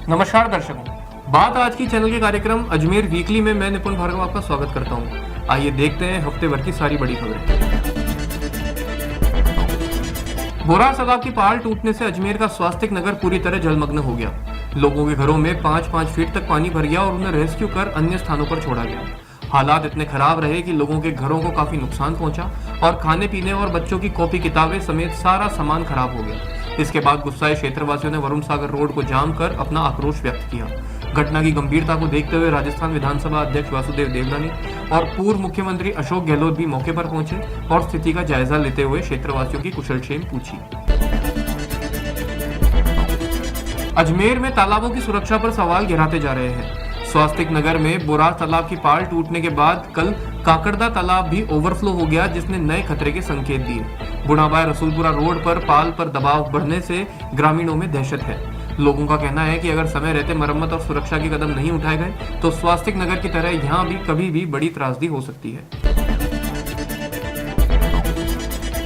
नमस्कार दर्शकों, बात आज की चैनल के कार्यक्रम अजमेर वीकली में मैं निपुण भार्गव आपका स्वागत करता हूं। आइए देखते हैं हफ्ते भर की सारी बड़ी खबरें। बोरार तालाब की पहाड़ टूटने से अजमेर का स्वास्तिक नगर पूरी तरह जलमग्न हो गया। लोगों के घरों में 5-5 फीट तक पानी भर गया और उन्हें रेस्क्यू कर अन्य स्थानों पर छोड़ा गया। हालात इतने खराब रहे कि लोगों के घरों को काफी नुकसान पहुंचा और खाने पीने और बच्चों की कॉपी किताबें समेत सारा सामान खराब हो गया। इसके बाद गुस्साए क्षेत्रवासियों ने वरुण सागर रोड को जाम कर अपना आक्रोश व्यक्त किया। घटना की गंभीरता को देखते हुए राजस्थान विधानसभा अध्यक्ष वासुदेव देवनानी और पूर्व मुख्यमंत्री अशोक गहलोत भी मौके पर पहुंचे और स्थिति का जायजा लेते हुए क्षेत्रवासियों की कुशलक्षेम पूछी। अजमेर में तालाबों की सुरक्षा पर सवाल गिराते जा रहे हैं। स्वास्तिक नगर में बोरार तालाब की पाल टूटने के बाद कल काकड़दा तालाब भी ओवरफ्लो हो गया, जिसने नए खतरे के संकेत दिए। बुढ़ाबाई रसूलपुरा रोड पर पाल पर दबाव बढ़ने से ग्रामीणों में दहशत है। लोगों का कहना है कि अगर समय रहते मरम्मत और सुरक्षा के कदम नहीं उठाए गए तो स्वास्तिक नगर की तरह यहाँ भी कभी भी बड़ी त्रासदी हो सकती है।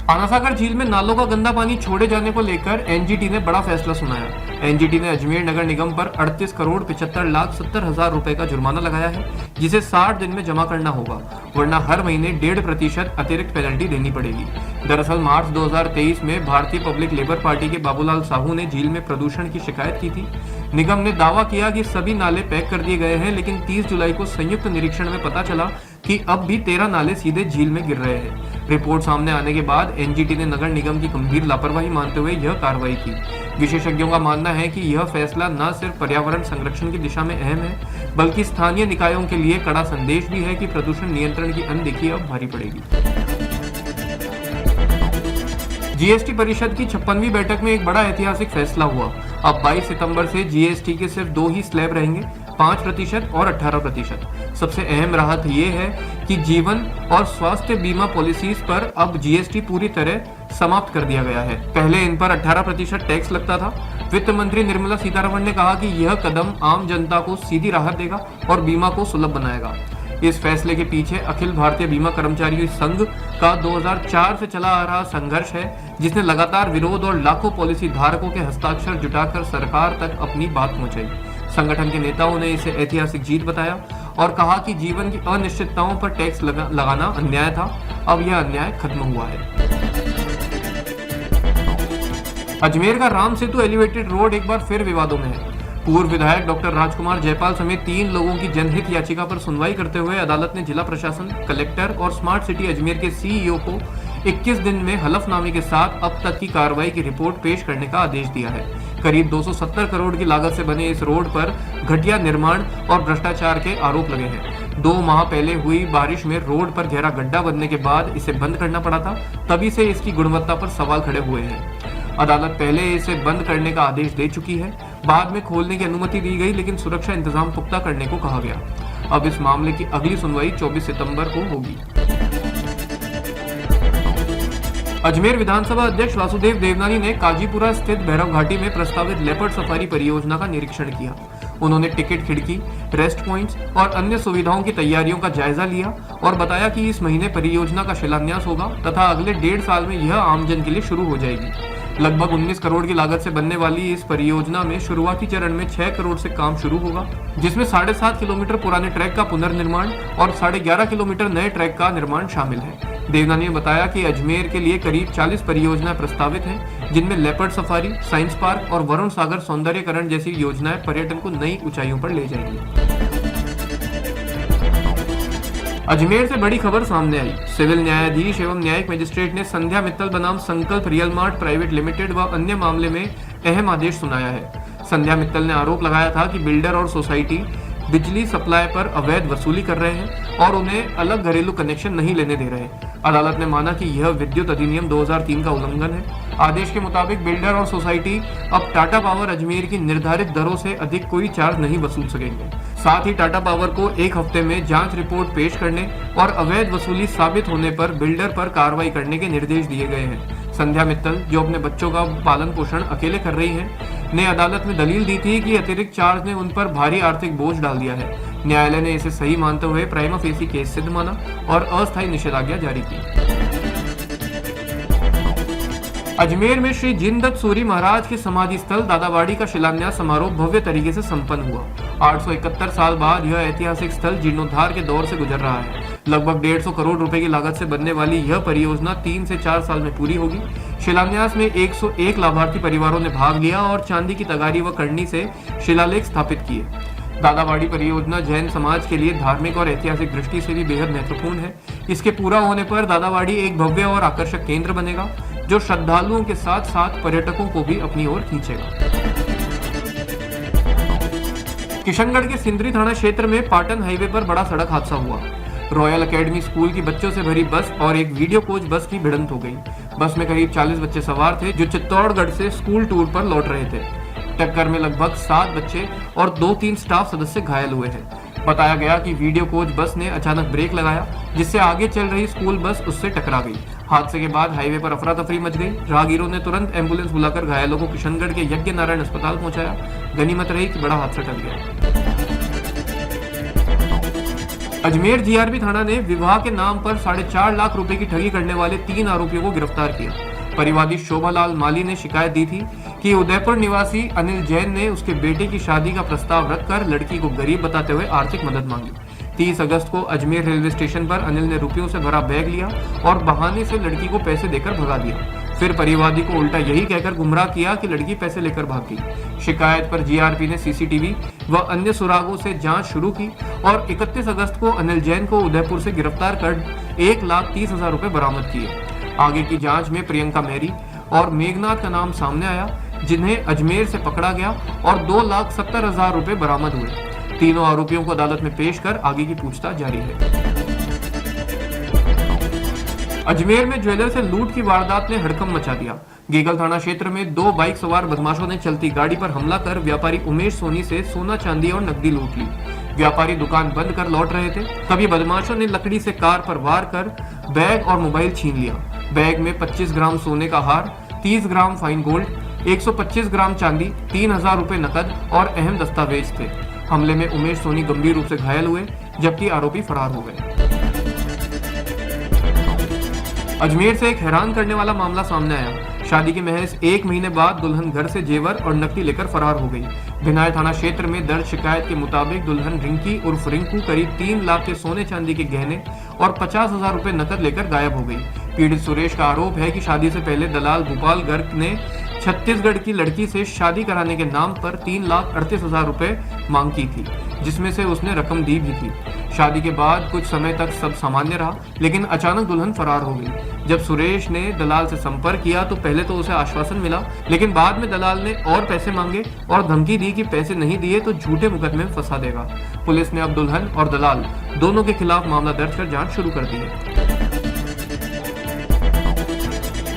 आनासागर झील में नालों का गंदा पानी छोड़े जाने को लेकर एनजीटी ने बड़ा फैसला सुनाया। एनजीटी ने अजमेर नगर निगम पर 38,75,70,000 रुपए का जुर्माना लगाया है, जिसे 60 दिन में जमा करना होगा, वरना हर महीने 1.5% अतिरिक्त पेनल्टी देनी पड़ेगी। दरअसल मार्च 2023 में भारतीय पब्लिक लेबर पार्टी के बाबूलाल साहू ने झील में प्रदूषण की शिकायत की थी। निगम ने दावा किया कि सभी नाले पैक कर दिए गए हैं, लेकिन 30 जुलाई को संयुक्त निरीक्षण में पता चला कि अब भी 13 नाले सीधे झील में गिर रहे हैं। रिपोर्ट सामने आने के बाद एनजीटी ने नगर निगम की गंभीर लापरवाही मानते हुए यह कार्रवाई की। विशेषज्ञों का मानना है कि यह फैसला न सिर्फ पर्यावरण संरक्षण की दिशा में अहम है, बल्कि स्थानीय निकायों के लिए कड़ा संदेश भी है कि प्रदूषण नियंत्रण की अनदेखी अब भारी पड़ेगी। जीएसटी परिषद की 56वीं बैठक में एक बड़ा ऐतिहासिक फैसला हुआ। अब 22 सितंबर से जीएसटी के सिर्फ 2 ही स्लैब रहेंगे, 5% और 18%। सबसे अहम राहत ये है कि जीवन और स्वास्थ्य बीमा पॉलिसीज पर अब जीएसटी पूरी तरह समाप्त कर दिया गया है। पहले इन पर 18% टैक्स लगता था। वित्त मंत्री निर्मला सीतारमण ने कहा कि यह कदम आम जनता को सीधी राहत देगा और बीमा को सुलभ बनाएगा। इस फैसले के पीछे अखिल भारतीय बीमा कर्मचारी संघ का 2004 से चला आ रहा संघर्ष है, जिसने लगातार विरोध और लाखों पॉलिसी धारकों के हस्ताक्षर जुटाकर सरकार तक अपनी बात पहुंचाई। संगठन के नेताओं ने इसे ऐतिहासिक जीत बताया और कहा कि जीवन की अनिश्चितताओं पर टैक्स लगाना अन्याय था। अब यह अन्याय खत्म हुआ है। अजमेर का राम सेतु एलिवेटेड रोड एक बार फिर विवादों में है। पूर्व विधायक डॉक्टर राजकुमार जयपाल समेत 3 लोगों की जनहित याचिका पर सुनवाई करते हुए अदालत ने जिला प्रशासन, कलेक्टर और स्मार्ट सिटी अजमेर के सीईओ को 21 दिन में हलफनामे के साथ अब तक की कार्रवाई की रिपोर्ट पेश करने का आदेश दिया है। करीब 270 करोड़ की लागत से बने इस रोड पर घटिया निर्माण और भ्रष्टाचार के आरोप लगे हैं। 2 माह पहले हुई बारिश में रोड पर गहरा गड्ढा बनने के बाद इसे बंद करना पड़ा था, तभी से इसकी गुणवत्ता पर सवाल खड़े हुए हैं। अदालत पहले इसे बंद करने का आदेश दे चुकी है, बाद में खोलने की अनुमति दी गई, लेकिन सुरक्षा इंतजाम पुख्ता करने को कहा गया। अब इस मामले की अगली सुनवाई 24 सितंबर को होगी। अजमेर विधानसभा अध्यक्ष वासुदेव देवनानी ने काजीपुरा स्थित भैरव घाटी में प्रस्तावित लेपर्ड सफारी परियोजना का निरीक्षण किया। उन्होंने टिकट खिड़की, रेस्ट पॉइंट्स और अन्य सुविधाओं की तैयारियों का जायजा लिया और बताया कि इस महीने परियोजना का शिलान्यास होगा तथा अगले 1.5 साल में यह आमजन के लिए शुरू हो जाएगी। लगभग 19 करोड़ की लागत से बनने वाली इस परियोजना में शुरुआती चरण में 6 करोड़ से काम शुरू होगा, जिसमें 7.5 किलोमीटर पुराने ट्रैक का पुनर्निर्माण और 11.5 किलोमीटर नए ट्रैक का निर्माण शामिल है। देवनानी ने बताया कि अजमेर के लिए करीब 40 परियोजनाएं प्रस्तावित हैं, जिनमें लेपर्ड सफारी, साइंस पार्क और वरुण सागर सौंदर्यकरण जैसी योजनाएं पर्यटन को नई ऊंचाइयों पर ले जाएंगी। अजमेर से बड़ी खबर सामने आई। सिविल न्यायाधीश एवं न्यायिक मजिस्ट्रेट ने संध्या मित्तल बनाम संकल्प रियल मार्ट प्राइवेट लिमिटेड व अन्य मामले में अहम आदेश सुनाया है। संध्या मित्तल ने आरोप लगाया था कि बिल्डर और सोसाइटी बिजली सप्लाई पर अवैध वसूली कर रहे हैं और उन्हें अलग घरेलू कनेक्शन नहीं लेने दे रहे। अदालत ने माना कि यह विद्युत अधिनियम 2003 का उल्लंघन है। आदेश के मुताबिक बिल्डर और सोसाइटी अब टाटा पावर अजमेर की निर्धारित दरों से अधिक कोई चार्ज नहीं वसूल सकेंगे। साथ ही टाटा पावर को 1 हफ्ते में जांच रिपोर्ट पेश करने और अवैध वसूली साबित होने पर बिल्डर पर कार्रवाई करने के निर्देश दिए गए हैं। संध्या मित्तल, जो अपने बच्चों का पालन पोषण अकेले कर रही हैं, ने अदालत में दलील दी थी कि अतिरिक्त चार्ज ने उन पर भारी आर्थिक बोझ डाल दिया है। न्यायालय ने इसे सही मानते हुए प्राइमा फेसी केस सिद्ध माना और अस्थायी निषेधाज्ञा जारी की। अजमेर में श्री जिनदत्त सूरी महाराज के समाधि स्थल दादावाड़ी का शिलान्यास समारोह भव्य तरीके से संपन्न हुआ। 871 साल बाद यह ऐतिहासिक स्थल जीर्णोद्धार के दौर से गुजर रहा है। लगभग 150 करोड़ रुपए की लागत से बनने वाली यह परियोजना 3 से 4 साल में पूरी होगी। शिलान्यास में 101 लाभार्थी परिवारों ने भाग लिया और चांदी की तगारी व करनी से शिलालेख स्थापित किए। दादावाड़ी परियोजना जैन समाज के लिए धार्मिक और ऐतिहासिक दृष्टि से भी बेहद महत्वपूर्ण है। इसके पूरा होने पर दादावाड़ी एक भव्य और आकर्षक केंद्र बनेगा, जो श्रद्धालुओं के साथ साथ पर्यटकों को भी अपनी ओर खींचेगा। किशनगढ़ के सिंदरी थाना क्षेत्र में पाटन हाईवे पर बड़ा सड़क हादसा हुआ। रॉयल एकेडमी स्कूल की बच्चों से भरी बस और एक वीडियो कोच बस की भिड़ंत हो गई। बस में करीब 40 बच्चे सवार थे, जो चित्तौड़गढ़ से स्कूल टूर पर लौट रहे थे। टक्कर में लगभग 7 बच्चे और 2-3 स्टाफ सदस्य घायल हुए हैं। बताया गया कि वीडियो कोच बस ने अचानक ब्रेक लगाया, जिससे आगे चल रही स्कूल बस उससे टकरा गई। हादसे के बाद हाईवे पर अफरा तफरी मच गई। राहगीरों ने तुरंत एम्बुलेंस बुलाकर घायलों को किशनगढ़ के यज्ञ नारायण अस्पताल पहुंचाया। गनीमत रही कि बड़ा हादसा टल गया। अजमेर जीआरपी थाना ने विवाह के नाम पर 4.5 लाख रुपए की ठगी करने वाले 3 आरोपियों को गिरफ्तार किया। परिवादी शोभालाल माली ने शिकायत दी थी कि उदयपुर निवासी अनिल जैन ने उसके बेटे की शादी का प्रस्ताव रखकर लड़की को गरीब बताते हुए आर्थिक मदद मांगी। 30 अगस्त को अजमेर रेलवे स्टेशन पर अनिल ने रुपयों से भरा बैग लिया और बहाने से लड़की को पैसे देकर भगा दिया। फिर परिवादी को उल्टा यही कहकर गुमराह किया कि लड़की पैसे लेकर भाग गई। शिकायत पर जीआरपी ने सीसीटीवी व अन्य सुरागों से जांच शुरू की और 31 अगस्त को अनिल जैन को उदयपुर से गिरफ्तार कर 1,30,000 रुपए बरामद किए। आगे की जांच में प्रियंका मेहरी और मेघनाथ का नाम सामने आया, जिन्हें अजमेर से पकड़ा गया और 2,70,000 रुपए बरामद हुए। तीनों आरोपियों को अदालत में पेश कर आगे की पूछताछ जारी है। अजमेर में ज्वेलर से लूट की वारदात ने हड़कंप मचा दिया। गेगल थाना क्षेत्र में 2 बाइक सवार बदमाशों ने चलती गाड़ी पर हमला कर व्यापारी उमेश सोनी से सोना, चांदी और नकदी लूट ली। व्यापारी दुकान बंद कर लौट रहे थे, तभी बदमाशों ने लकड़ी से कार पर वार कर बैग और मोबाइल छीन लिया। बैग में 25 ग्राम सोने का हार, 30 ग्राम फाइन गोल्ड, 125 ग्राम चांदी, 3,000 रुपए नकद और अहम दस्तावेज थे। हमले में उमेश सोनी गंभीर रूप से घायल हुए, जबकि आरोपी फरार हो गए। अजमेर से एक हैरान करने वाला मामला सामने आया। शादी के महज 1 महीने बाद दुल्हन घर से जेवर और नकदी लेकर फरार हो गई। भिनाय थाना क्षेत्र में दर्ज शिकायत के मुताबिक दुल्हन रिंकी उर्फ रिंकू करीब 3 लाख के सोने चांदी के गहने और 50,000 रुपए नकद लेकर गायब हो गई। पीड़ित सुरेश का आरोप है कि शादी से पहले दलाल गोपाल गर्ग ने छत्तीसगढ़ की लड़की से शादी कराने के नाम पर 3,38,000 रुपए मांग की थी, जिसमें से उसने रकम दी भी थी। शादी के बाद कुछ समय तक सब सामान्य रहा, लेकिन अचानक दुल्हन फरार हो गई। जब सुरेश ने दलाल से संपर्क किया तो पहले तो उसे आश्वासन मिला, लेकिन बाद में दलाल ने और पैसे मांगे और धमकी दी कि पैसे नहीं दिए तो झूठे मुकदमे में फंसा देगा। पुलिस ने अब दुल्हन और दलाल दोनों के खिलाफ मामला दर्ज कर जांच शुरू कर दी है।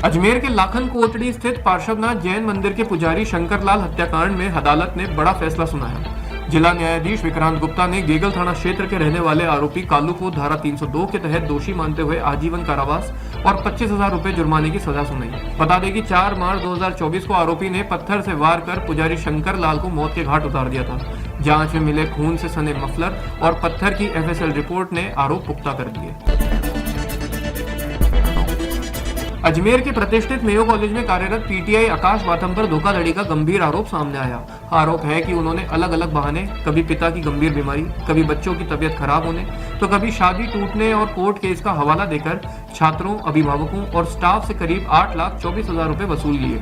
अजमेर के लाखन कोटड़ी स्थित पार्श्वनाथ जैन मंदिर के पुजारी शंकरलाल हत्याकांड में अदालत ने बड़ा फैसला सुनाया। जिला न्यायाधीश विक्रांत गुप्ता ने गेगल थाना क्षेत्र के रहने वाले आरोपी कालू को धारा 302 के तहत दोषी मानते हुए आजीवन कारावास और 25,000 रुपए जुर्माने की सजा सुनाई। बता दें कि 4 मार्च 2024 को आरोपी ने पत्थर से वार कर पुजारी शंकरलाल को मौत के घाट उतार दिया था। जांच में मिले खून से सने मफलर और पत्थर की FSL रिपोर्ट ने आरोप पुख्ता कर दिए। अजमेर के प्रतिष्ठित मेयो कॉलेज में कार्यरत PTI आकाश वाथम पर धोखाधड़ी का गंभीर आरोप सामने आया। आरोप है कि उन्होंने अलग अलग बहाने, कभी पिता की गंभीर बीमारी, कभी बच्चों की तबीयत खराब होने, तो कभी शादी टूटने और कोर्ट केस का हवाला देकर छात्रों, अभिभावकों और स्टाफ से करीब 8,24,000 रुपए वसूल लिए।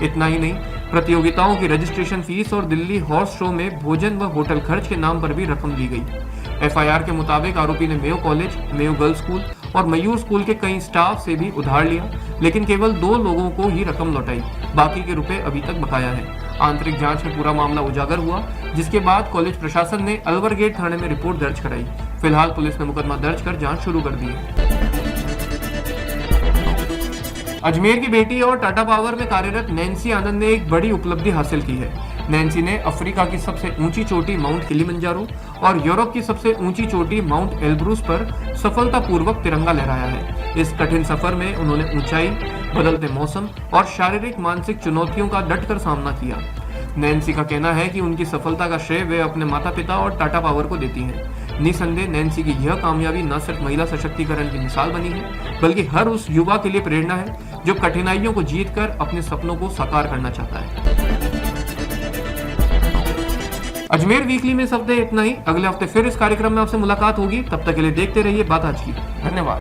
इतना ही नहीं, प्रतियोगिताओं की रजिस्ट्रेशन फीस और दिल्ली हॉर्स शो में भोजन व होटल खर्च के नाम पर भी रकम ली गई। FIR के मुताबिक आरोपी ने Mayo college, Mayo girls school और मयूर स्कूल के कई स्टाफ से भी उधार लिया, लेकिन केवल 2 लोगों को ही रकम लौटाई। बाकी के रुपए अभी तक बकाया है। आंतरिक जांच में पूरा मामला उजागर हुआ, जिसके बाद कॉलेज प्रशासन ने अलवर गेट थाने में रिपोर्ट दर्ज कराई। फिलहाल पुलिस ने मुकदमा दर्ज कर जांच शुरू कर दी है। अजमेर की बेटी और टाटा पावर में कार्यरत नैन्सी आनंद ने एक बड़ी उपलब्धि हासिल की है। नैन्सी ने अफ्रीका की सबसे ऊंची चोटी माउंट किलिमंजारो और यूरोप की सबसे ऊंची चोटी माउंट एल्ब्रूस पर सफलतापूर्वक तिरंगा लहराया है। इस कठिन सफर में उन्होंने ऊंचाई, बदलते मौसम और शारीरिक मानसिक चुनौतियों का डटकर सामना किया। नैन्सी का कहना है कि उनकी सफलता का श्रेय वे अपने माता पिता और टाटा पावर को देती हैं। निसंदेह नैन्सी की यह कामयाबी न सिर्फ महिला सशक्तिकरण की मिसाल बनी है, बल्कि हर उस युवा के लिए प्रेरणा है जो कठिनाइयों को जीतकर अपने सपनों को साकार करना चाहता है। अजमेर वीकली में इस हफ्ते इतना ही। अगले हफ्ते फिर इस कार्यक्रम में आपसे मुलाकात होगी। तब तक के लिए देखते रहिए बात आज की। धन्यवाद।